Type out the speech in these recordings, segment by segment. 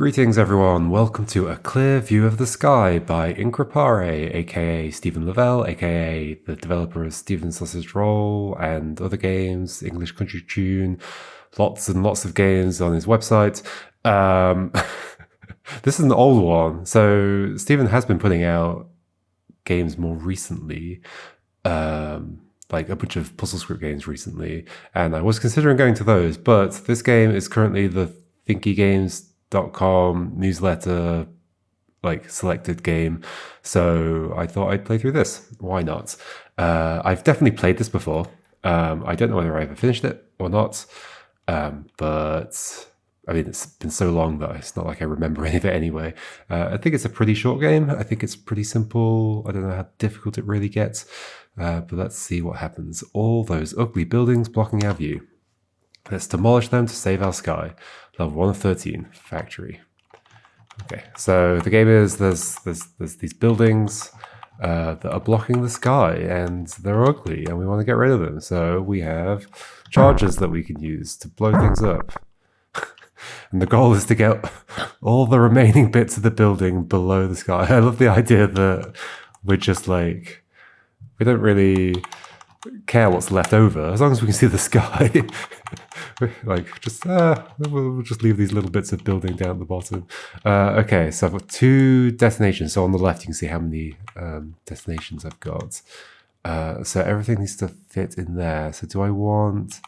Greetings everyone, welcome to A Clear View of the Sky by Increpare, aka Stephen Lavelle, aka the developer of Steven Sausage Roll and other games, English Country Tune, lots and lots of games on his website. This is an old one, so Stephen has been putting out games more recently, like a bunch of puzzle script games recently, and I was considering going to those, but this game is currently the thinkygames.com newsletter like selected game, so I thought I'd play through this. Why not? I've definitely played this before. I don't know whether I ever finished it or not, but I mean, it's been so long that it's not like I remember any of it anyway. I think it's a pretty short game. I think it's pretty simple. I don't know how difficult it really gets, but let's see what happens. All those ugly buildings blocking our view. Let's demolish them to save our sky. Level 1 of 13, factory. Okay, so the game is there's these buildings that are blocking the sky, and they're ugly, and we want to get rid of them. So we have charges that we can use to blow things up. And the goal is to get all the remaining bits of the building below the sky. I love the idea that we're just like, we don't really care what's left over as long as we can see the sky. Like, just we'll just leave these little bits of building down at the bottom. Okay, so I've got 2 destinations. So on the left, you can see how many destinations I've got. So everything needs to fit in there. So do I want...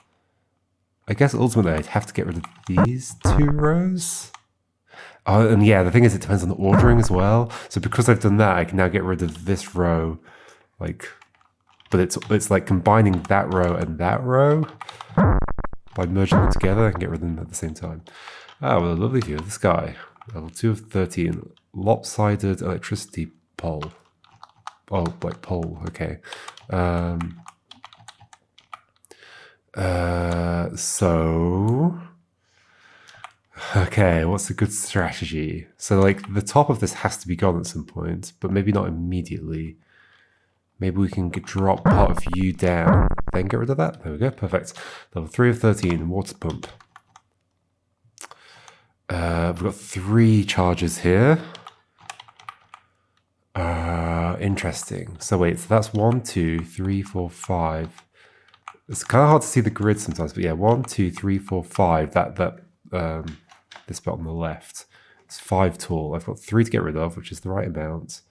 I guess ultimately I'd have to get rid of these 2 rows. Oh, and yeah, the thing is it depends on the ordering as well. So because I've done that, I can now get rid of this row, like, but it's like combining that row and that row. By merging them together, I can get rid of them at the same time. Ah, well, a lovely view of the sky. Level 2 of 13. Lop-sided electricity pole. Oh, like pole, okay. So... Okay, what's a good strategy? So, like, the top of this has to be gone at some point, but maybe not immediately. Maybe we can drop part of you down, then get rid of that. There we go, perfect. Level 3 of 13, water pump. We've got 3 charges here. Interesting. So wait, so that's 1, 2, 3, 4, 5. It's kind of hard to see the grid sometimes, but yeah, 1, 2, 3, 4, 5. This bit on the left. It's 5 tall. I've got 3 to get rid of, which is the right amount.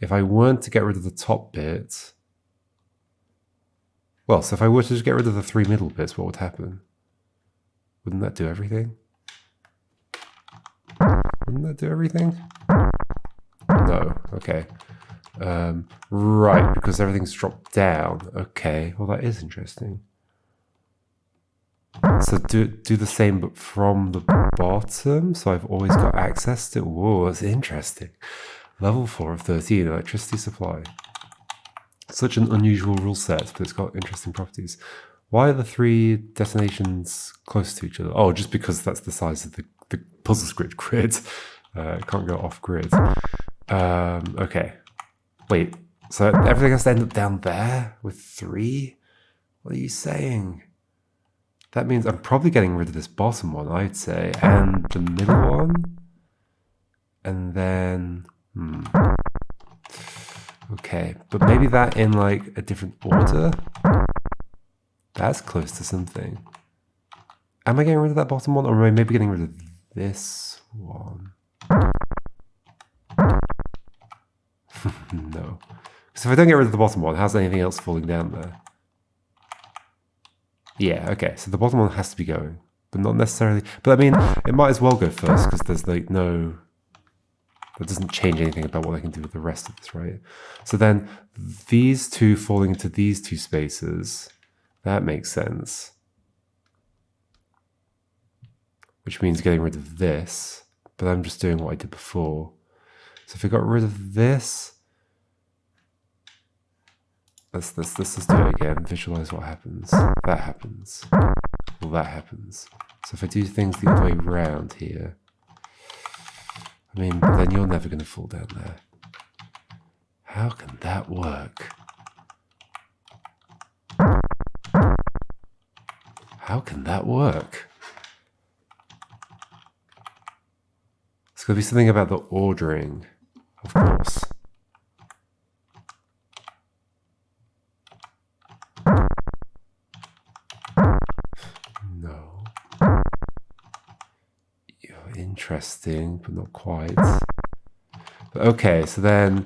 If I weren't to get rid of the top bit... Well, so if I were to just get rid of the 3 middle bits, what would happen? Wouldn't that do everything? Wouldn't that do everything? No, okay. Right, because everything's dropped down. Okay, well that is interesting. So do the same but from the bottom, so I've always got access to... Whoa, that's interesting. Level 4 of 13, electricity supply. Such an unusual rule set, but it's got interesting properties. Why are the 3 destinations close to each other? Oh, just because that's the size of the puzzle script grid. It can't go off grid. Okay. Wait, so everything has to end up down there with 3? What are you saying? That means I'm probably getting rid of this bottom one, I'd say, and the middle one. And then... Okay, but maybe that in like a different order? That's close to something. Am I getting rid of that bottom one, or am I maybe getting rid of this one? No. So if I don't get rid of the bottom one, how's anything else falling down there? Yeah, okay, so the bottom one has to be going, but not necessarily... But I mean, it might as well go first, because there's like no... That doesn't change anything about what I can do with the rest of this, right? So then these 2 falling into these 2 spaces, that makes sense. Which means getting rid of this, but I'm just doing what I did before. So if I got rid of this, let's do it again. Visualize what happens. That happens. Well, that happens. So if I do things the other way around here, I mean, but then you're never going to fall down there. How can that work? How can that work? It's going to be something about the ordering, of course. No. You're interesting, but not quite. But okay, so then,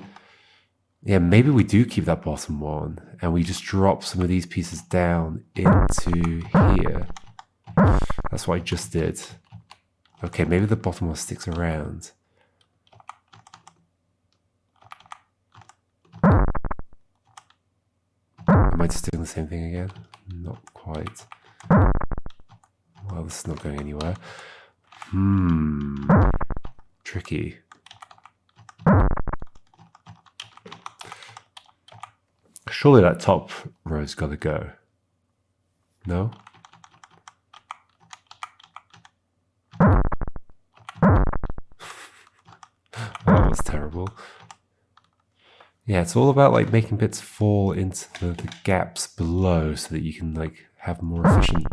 yeah, maybe we do keep that bottom one, and we just drop some of these pieces down into here. That's what I just did. Okay, maybe the bottom one sticks around. Am I just doing the same thing again? Not quite. Well, this is not going anywhere. Tricky. Surely that top row's got to go. No? That was terrible. Yeah, it's all about like making bits fall into the gaps below so that you can like have more efficient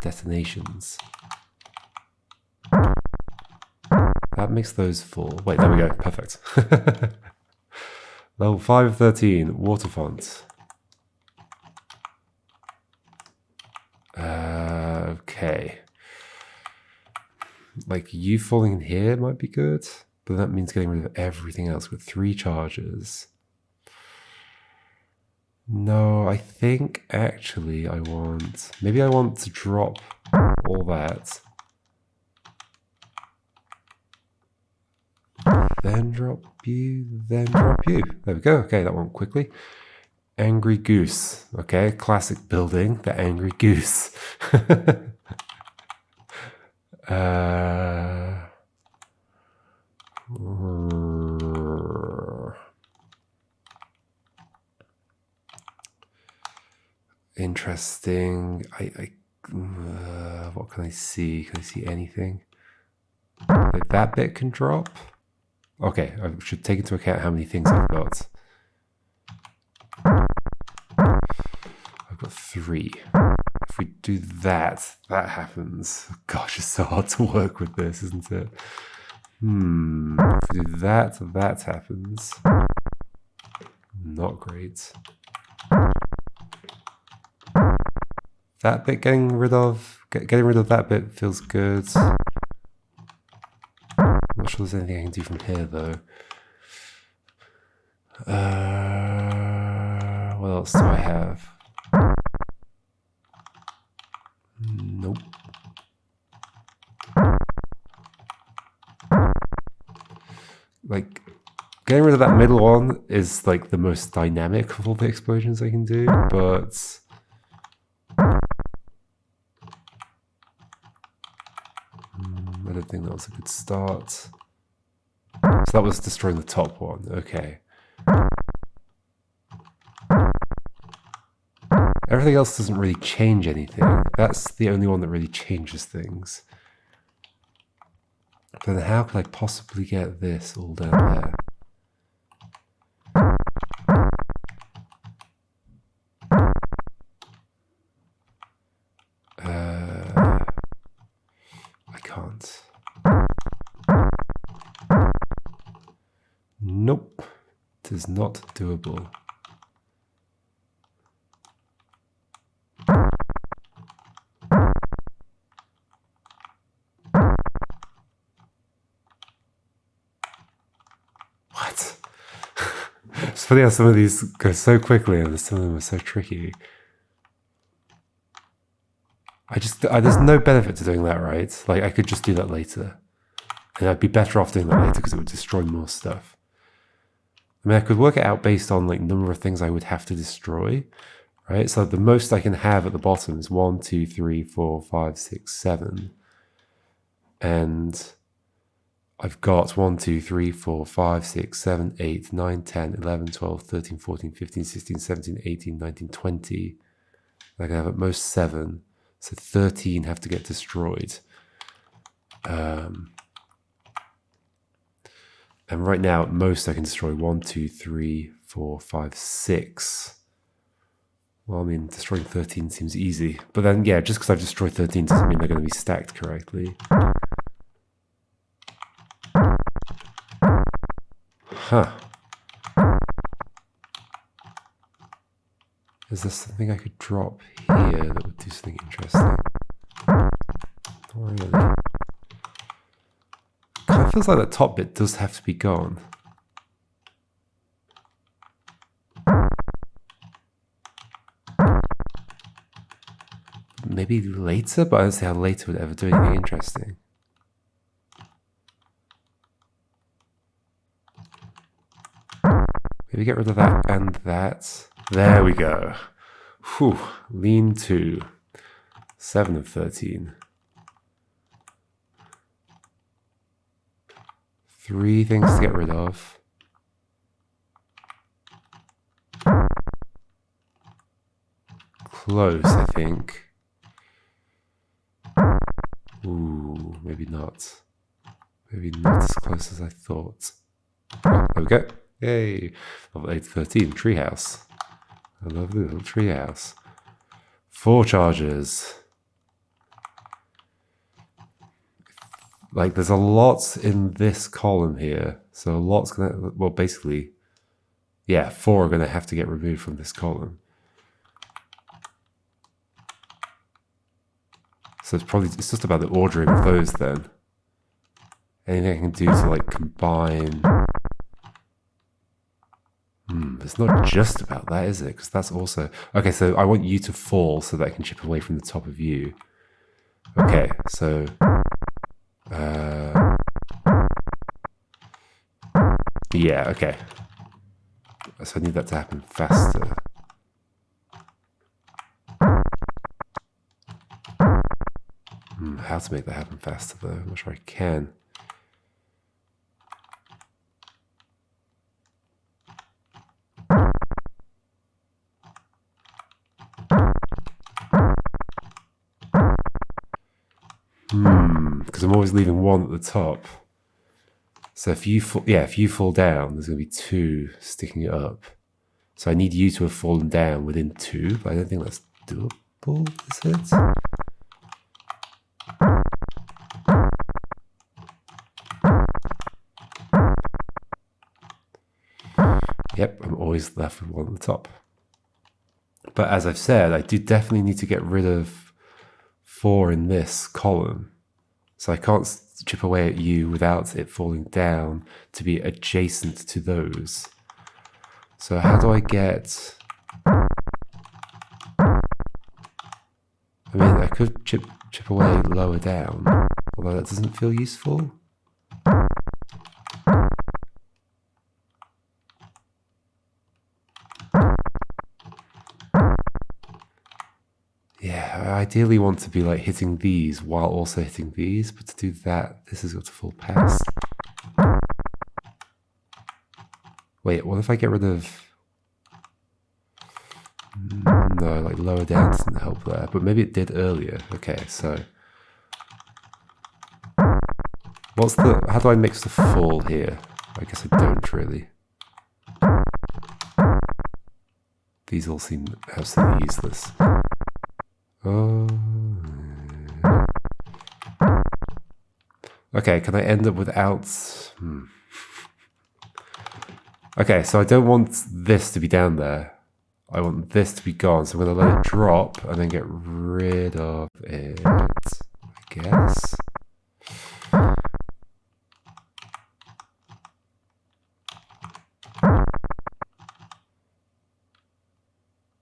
detonations. That makes those fall. Wait, there we go. Perfect. Level 5 of 13, water font. Okay. Like you falling in here might be good, but that means getting rid of everything else with 3 charges. No, I think actually maybe I want to drop all that. Then drop you, then drop you. There we go. Okay, that went quickly. Angry Goose. Okay, classic building, the Angry Goose. Interesting. What can I see? Can I see anything? Like that bit can drop? Okay, I should take into account how many things I've got. I've got 3. If we do that, that happens. Gosh, it's so hard to work with this, isn't it? If we do that, that happens. Not great. That bit getting rid of that bit feels good. Not sure there's anything I can do from here though. What else do I have? Nope. Like, getting rid of that middle one is like the most dynamic of all the explosions I can do, but I don't think that was a good start. So that was destroying the top one. Okay. Everything else doesn't really change anything. That's the only one that really changes things. But then how could I possibly get this all down there? I can't. Nope. It is not doable. What? It's funny how some of these go so quickly and some of them are so tricky. There's no benefit to doing that, right? Like, I could just do that later. And I'd be better off doing that later because it would destroy more stuff. I mean, I could work it out based on, like, number of things I would have to destroy, right? So the most I can have at the bottom is 1, 2, 3, 4, 5, 6, 7. And I've got 1, 2, 3, 4, 5, 6, 7, 8, 9, 10, 11, 12, 13, 14, 15, 16, 17, 18, 19, 20. I can have at most 7. So 13 have to get destroyed. And right now, at most, I can destroy 1, 2, 3, 4, 5, 6. Well, I mean, destroying 13 seems easy. But then, yeah, just because I've destroyed 13 doesn't mean they're going to be stacked correctly. Huh. Is there something I could drop here that would do something interesting? Not really. Kind of feels like that top bit does have to be gone. Maybe later, but I don't see how later would ever do anything interesting. Maybe get rid of that and that. There we go. Whew. Lean to 7 of 13. 3 things to get rid of. Close, I think. Ooh, maybe not. Maybe not as close as I thought. Oh, there we go. Yay. Level 8 to 13. Treehouse. I love the little treehouse. 4 charges. Like, there's a lot in this column here. So a lot's gonna, well, basically, yeah, 4 are gonna have to get removed from this column. So it's just about the ordering of those then. Anything I can do to like combine. It's not just about that, is it? Because that's also... Okay, so I want you to fall so that I can chip away from the top of you. Okay, so... yeah, okay. So I need that to happen faster. How to make that happen faster though? I'm not sure I can. Because I'm always leaving 1 at the top. So if you fall down, there's going to be 2 sticking it up. So I need you to have fallen down within 2, but I don't think that's doable, is it? Yep, I'm always left with 1 at the top. But as I've said, I do definitely need to get rid of 4 in this column. So I can't chip away at you without it falling down to be adjacent to those. So how do I get... I mean, I could chip away lower down, although that doesn't feel useful. Yeah, I ideally want to be like hitting these while also hitting these, but to do that, this has got to fall past. Wait, what if I get rid of... No, like lower down doesn't help there, but maybe it did earlier. Okay, so... How do I mix the fall here? I guess I don't really. These all seem absolutely useless. Oh. Okay, can I end up without... Okay, so I don't want this to be down there. I want this to be gone, so I'm going to let it drop and then get rid of it, I guess.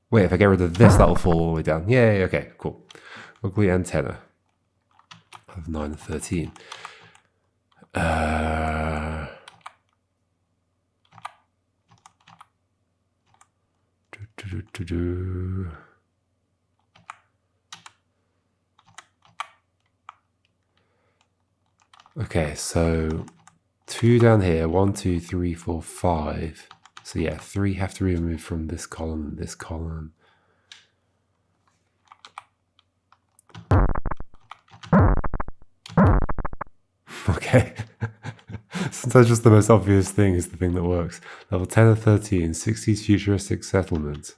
Wait, if I get rid of this, that'll fall all the way down. Yay, okay, cool. Ugly antenna. I have 9 and 13. Okay, so 2 down here, 1, 2, 3, 4, 5. So yeah, 3 have to be removed from this column and this column. Okay. Sometimes just the most obvious thing is the thing that works. Level 10 of 13, 60s futuristic settlement.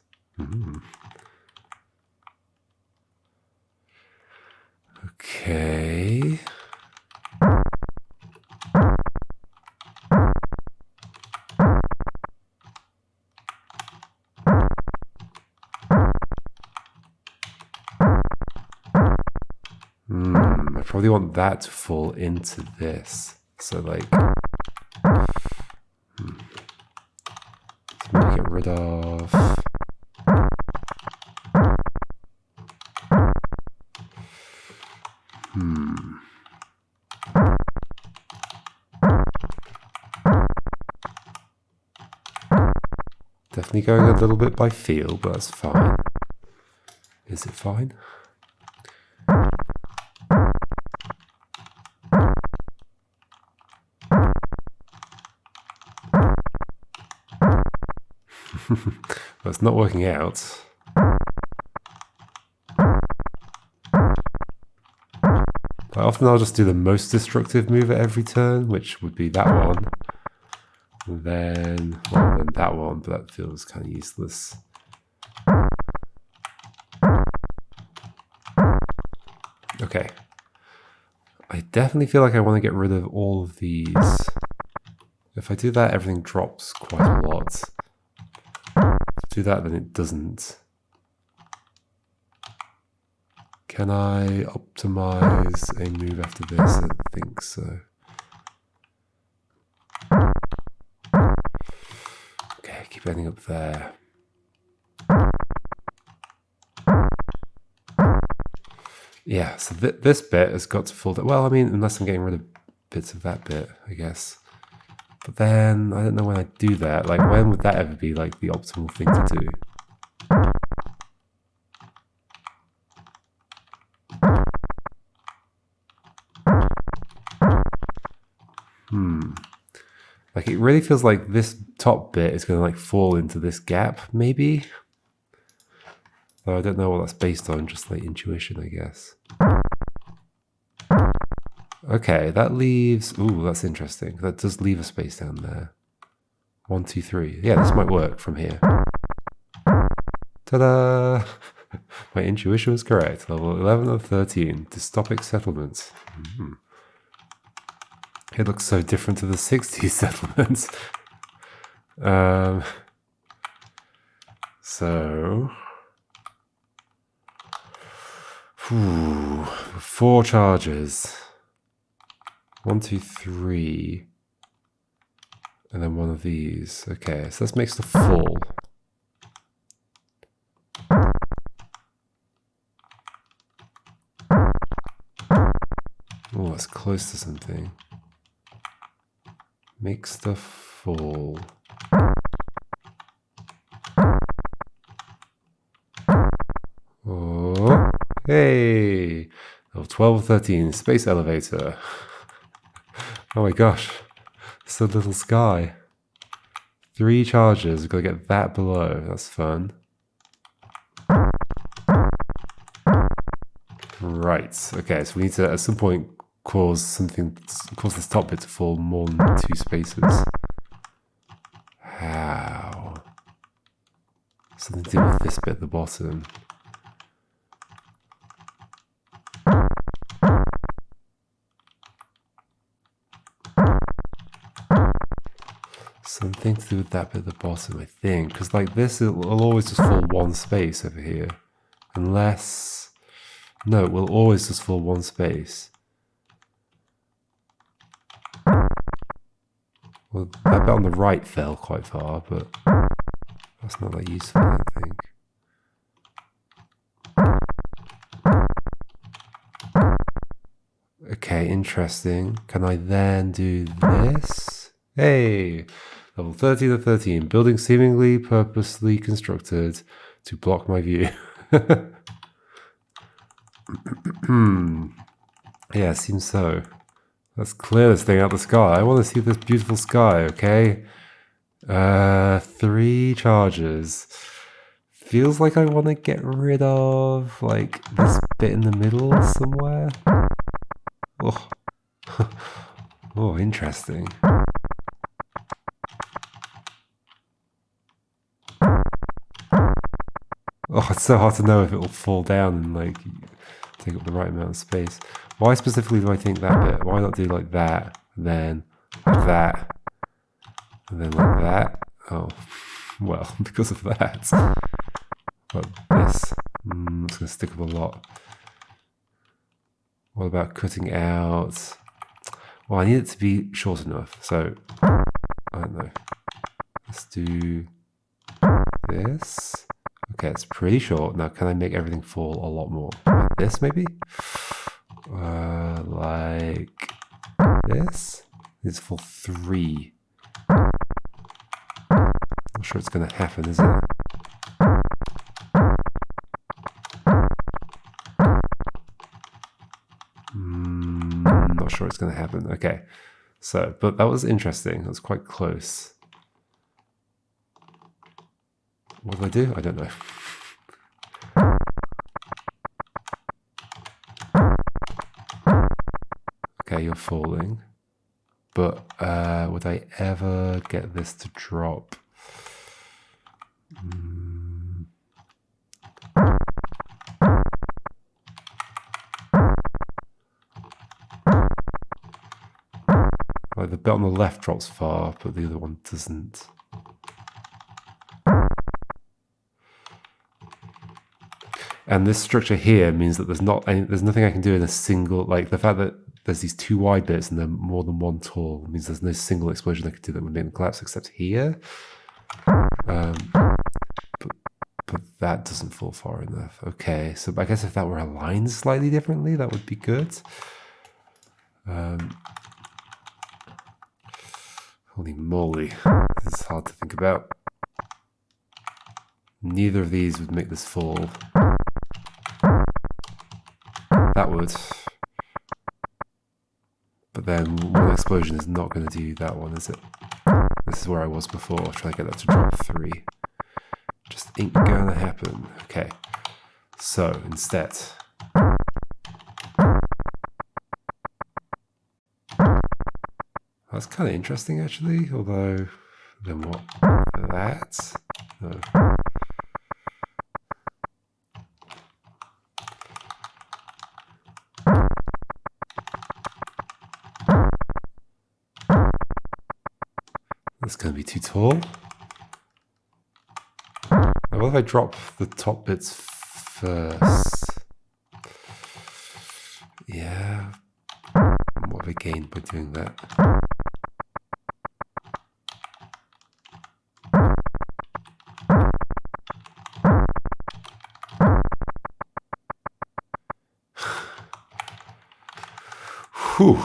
Okay. probably want that to fall into this. So like, let me get rid of. Definitely going a little bit by feel, but that's fine. Is it fine? Well, it's not working out. Often I'll just do the most destructive move at every turn, which would be that one. And then, well, then that one, but that feels kind of useless. Okay. I definitely feel like I want to get rid of all of these. If I do that, everything drops quite a lot. If I do that, then it doesn't. Can I optimize a move after this? I think so. Okay, keep ending up there. Yeah, so this bit has got to fall down. Well, I mean, unless I'm getting rid of bits of that bit, I guess. But then, I don't know when I do that. Like, when would that ever be, like, the optimal thing to do? Like, it really feels like this top bit is going to, like, fall into this gap, maybe? Though I don't know what that's based on, just, like, intuition, I guess. Okay, that leaves... Ooh, that's interesting. That does leave a space down there. 1, 2, 3. Yeah, this might work from here. Ta-da! My intuition was correct. Level 11 of 13. Dystopic settlements. It looks so different to the 60s settlements. So... 4 charges. 1, 2, 3. And then one of these. Okay, so this makes the full. Oh, that's close to something. Makes the full. Oh, hey! Oh, 12, 13, space elevator. Oh my gosh, it's a little sky. 3 charges, we've got to get that below, that's fun. Right, okay, so we need to at some point cause this top bit to fall more than 2 spaces. How? Something to do with this bit at the bottom. Something to do with that bit at the bottom, I think. Because like this, it'll always just fall 1 space over here. Unless... No, it will always just fall 1 space. Well, that bit on the right fell quite far, but that's not that useful, I don't think. Okay, interesting. Can I then do this? Hey! Level 13 of 13. Building seemingly purposely constructed to block my view. Yeah, seems so. Let's clear this thing out the sky. I want to see this beautiful sky, okay? 3 charges. Feels like I want to get rid of, like, this bit in the middle somewhere. Oh, oh, interesting. Oh, it's so hard to know if it will fall down and, like, take up the right amount of space. Why specifically do I think that bit? Why not do like that, and then like that, and then like that? Oh, well, because of that. But this, it's going to stick up a lot. What about cutting out? Well, I need it to be short enough. So, I don't know. Let's do this. Okay, it's pretty short. Now, can I make everything fall a lot more? Like this, maybe? Like this? It's for 3. Not sure it's going to happen, is it? Not sure it's going to happen. Okay. So, but that was interesting. That was quite close. What did I do? I don't know. Okay, you're falling. But would I ever get this to drop? Like the bit on the left drops far, but the other one doesn't. And this structure here means that there's nothing I can do in a single, like the fact that there's these 2 wide bits and they're more than 1 tall means there's no single explosion I could do that would make them collapse except here. But that doesn't fall far enough. Okay, so I guess if that were aligned slightly differently, that would be good. Holy moly, this is hard to think about. Neither of these would make this fall. That would. But then one explosion is not going to do that one, is it? This is where I was before, trying to get that to drop 3. Just ain't gonna happen. Okay. So, instead. That's kind of interesting, actually. Although, then what? That? No. That's going to be too tall. Now, what if I drop the top bits first? Yeah. What have I gained by doing that? Whew.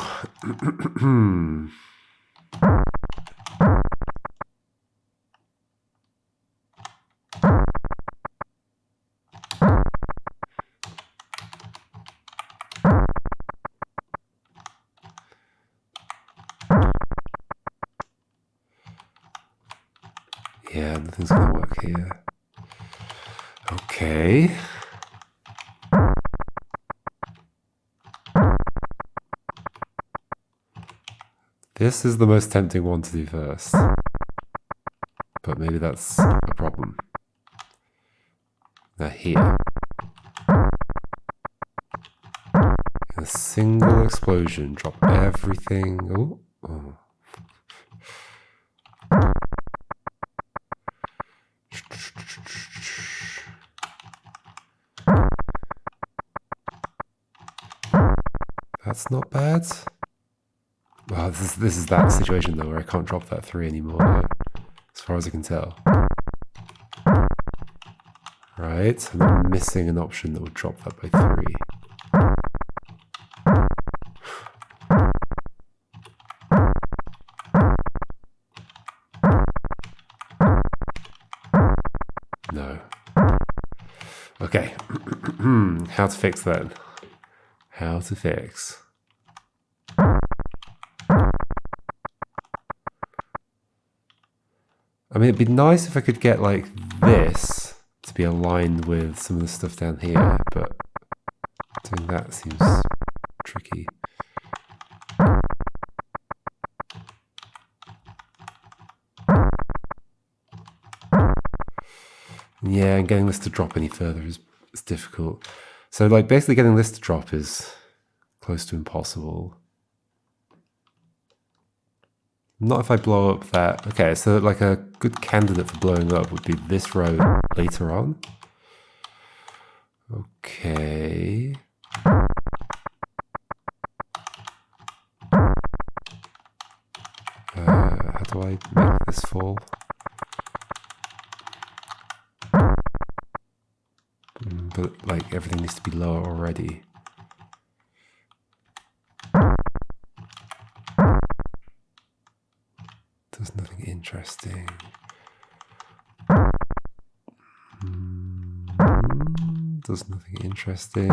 Yeah, nothing's gonna work here. Okay. This is the most tempting one to do first. But maybe that's a problem. Now here. In a single explosion, drop everything. Oh. That's not bad. Well, this is that situation though where I can't drop that 3 anymore, as far as I can tell. Right, and I'm missing an option that would drop that by 3. No. Okay. How to fix then? How to fix? I mean, it'd be nice if I could get like this to be aligned with some of the stuff down here, but doing that seems tricky. Yeah, and getting this to drop any further is difficult. So like basically getting this to drop is close to impossible. Not if I blow up that. Okay, so like a good candidate for blowing up would be this row later on. Okay. do I make this fall? But like everything needs to be lower already. There's nothing interesting. There's nothing interesting.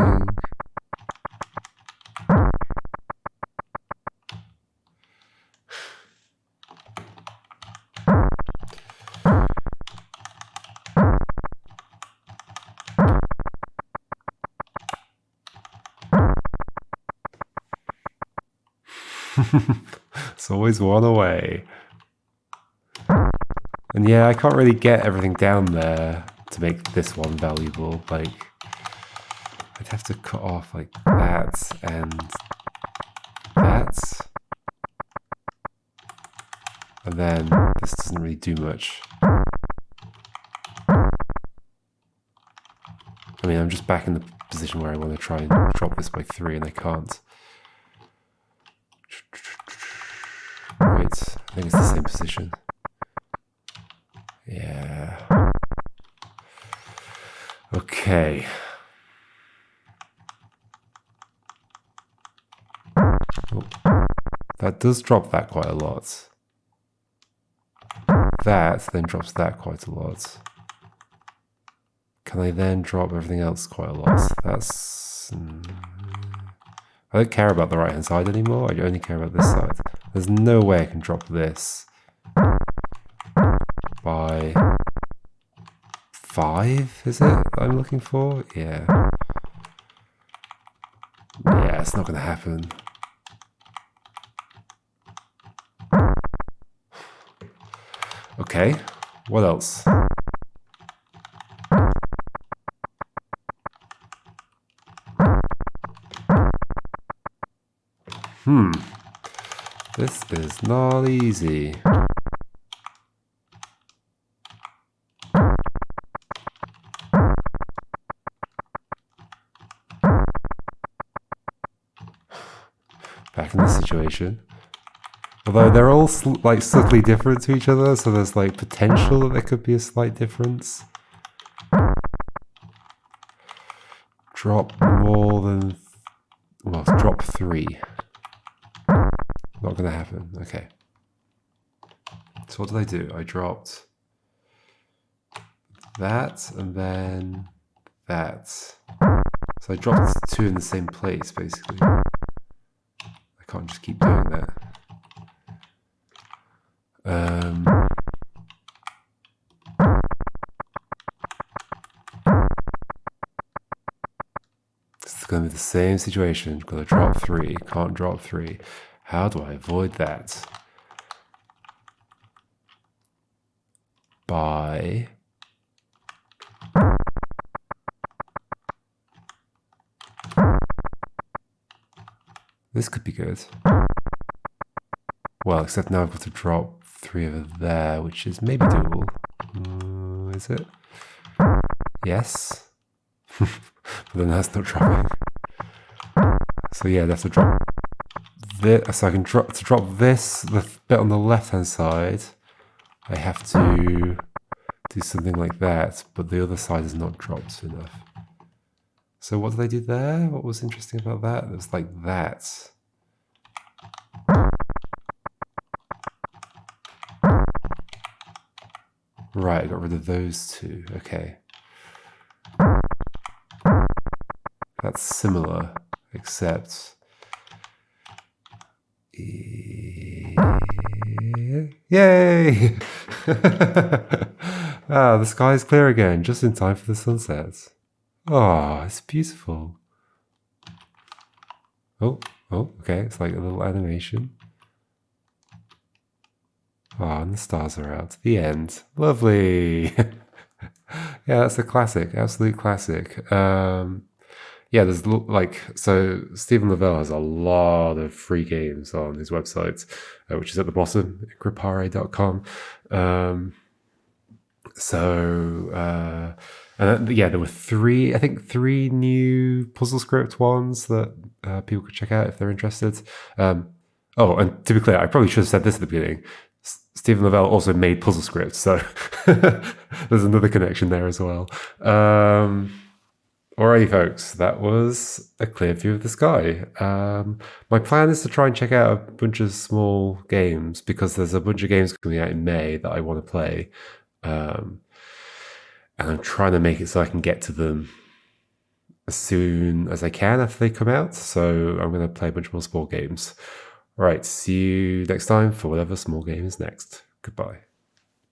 It's always one away. And yeah, I can't really get everything down there to make this one valuable. Like, I'd have to cut off like that and that. And then this doesn't really do much. I mean, I'm just back in the position where I want to try and drop this by 3 and I can't. Right, I think it's the same position. Yeah. Okay. Oh, that does drop that quite a lot. That then drops that quite a lot. Can I then drop everything else quite a lot? That's... I don't care about the right hand side anymore, I only care about this side. There's no way I can drop this by 5, is it, that I'm looking for? Yeah. Yeah, it's not gonna happen. Okay, what else? This is not easy. Back in this situation. Although they're all like subtly different to each other, so there's like potential that there could be a slight difference. Drop more than... well, drop 3. Not gonna happen. Okay. So what did I do? I dropped that and then that. So I dropped 2 in the same place, basically. I can't just keep doing that. This is going to be the same situation. Got to drop 3. Can't drop 3. How do I avoid that? By... this could be good. Well, except now I've got to drop 3 over there, which is maybe doable. Is it? Yes. But then that's not dropping. So yeah, that's to drop this. So I can drop this, the bit on the left hand side. I have to do something like that, but the other side is not dropped enough. So what did I do there? What was interesting about that? It was like that. Right, I got rid of those 2. Okay. That's similar, except... yay! Ah, the sky is clear again, just in time for the sunset. Oh, it's beautiful. Oh, okay, it's like a little animation. Oh, and the stars are out. The end. Lovely. Yeah, that's a classic, absolute classic. Yeah, there's like, so Stephen Lavelle has a lot of free games on his website, which is at the bottom, gripare.com. Yeah, there were 3 new puzzle script ones that people could check out if they're interested. Oh, and to be clear, I probably should have said this at the beginning. Stephen Lavelle also made Puzzle Script, so there's another connection there as well. Alrighty, folks, that was a clear view of the sky. My plan is to try and check out a bunch of small games because there's a bunch of games coming out in May that I want to play. And I'm trying to make it so I can get to them as soon as I can after they come out. So I'm going to play a bunch more small games. All right, see you next time for whatever small game is next. Goodbye.